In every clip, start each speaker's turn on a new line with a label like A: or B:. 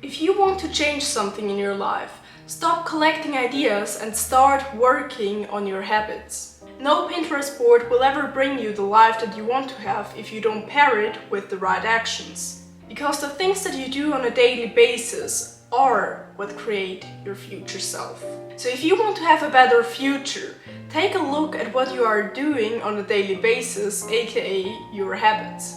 A: If you want to change something in your life, stop collecting ideas and start working on your habits. No Pinterest board will ever bring you the life that you want to have if you don't pair it with the right actions. Because the things that you do on a daily basis are what create your future self. So if you want to have a better future, take a look at what you are doing on a daily basis, aka your habits.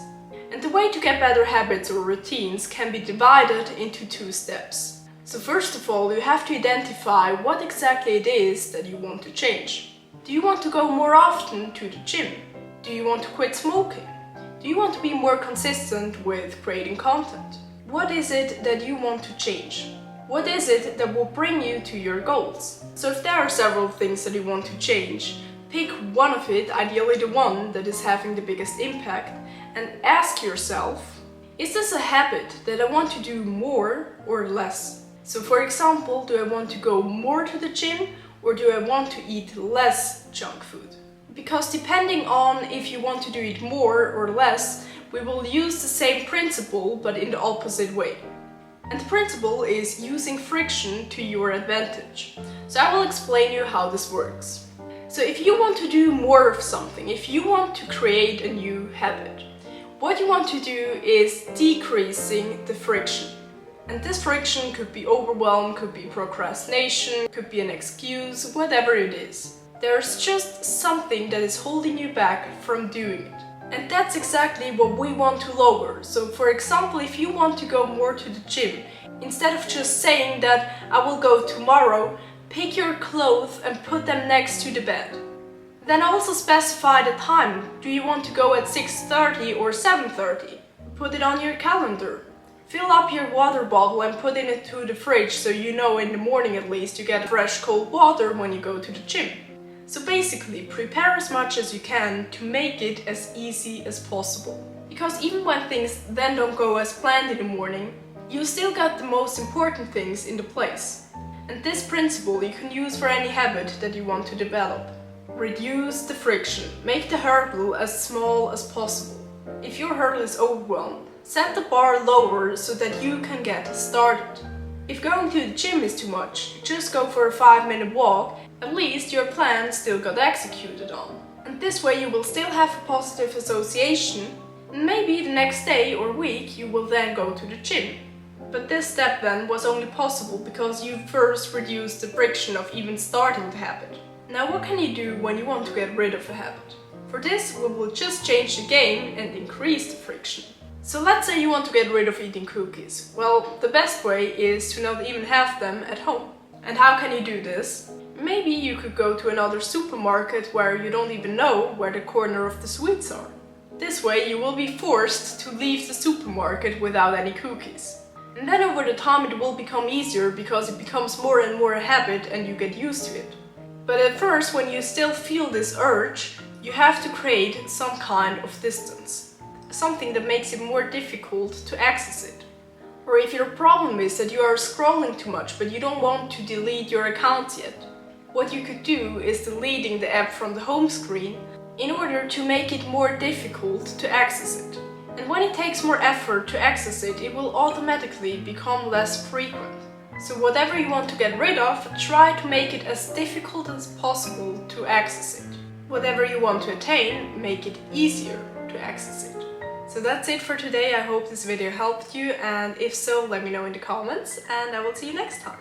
A: And the way to get better habits or routines can be divided into 2 steps. So first of all, you have to identify what exactly it is that you want to change. Do you want to go more often to the gym? Do you want to quit smoking? Do you want to be more consistent with creating content? What is it that you want to change? What is it that will bring you to your goals? So if there are several things that you want to change, pick one of it, ideally the one that is having the biggest impact, and ask yourself, is this a habit that I want to do more or less? So for example, do I want to go more to the gym or do I want to eat less junk food? Because depending on if you want to do it more or less, we will use the same principle but in the opposite way. And the principle is using friction to your advantage. So I will explain you how this works. So if you want to do more of something, if you want to create a new habit, what you want to do is decreasing the friction. And this friction could be overwhelm, could be procrastination, could be an excuse, whatever it is. There's just something that is holding you back from doing it. And that's exactly what we want to lower. So for example, if you want to go more to the gym, instead of just saying that I will go tomorrow, pick your clothes and put them next to the bed. Then also specify the time. Do you want to go at 6:30 or 7:30? Put it on your calendar. Fill up your water bottle and put it into the fridge so you know in the morning at least you get fresh cold water when you go to the gym. So basically, prepare as much as you can to make it as easy as possible. Because even when things then don't go as planned in the morning, you still got the most important things into place. And this principle you can use for any habit that you want to develop. Reduce the friction. Make the hurdle as small as possible. If your hurdle is overwhelmed, set the bar lower so that you can get started. If going to the gym is too much, just go for a 5-minute walk. At least your plan still got executed on. And this way you will still have a positive association, and maybe the next day or week you will then go to the gym. But this step then was only possible because you first reduced the friction of even starting the habit. Now what can you do when you want to get rid of a habit? For this we will just change the game and increase the friction. So let's say you want to get rid of eating cookies. Well, the best way is to not even have them at home. And how can you do this? Maybe you could go to another supermarket where you don't even know where the corner of the sweets are. This way you will be forced to leave the supermarket without any cookies. And then over the time it will become easier because it becomes more and more a habit and you get used to it. But at first, when you still feel this urge, you have to create some kind of distance. Something that makes it more difficult to access it. Or if your problem is that you are scrolling too much but you don't want to delete your account yet, what you could do is deleting the app from the home screen in order to make it more difficult to access it. And when it takes more effort to access it, it will automatically become less frequent. So whatever you want to get rid of, try to make it as difficult as possible to access it. Whatever you want to attain, make it easier to access it. So that's it for today. I hope this video helped you, and if so, let me know in the comments, and I will see you next time.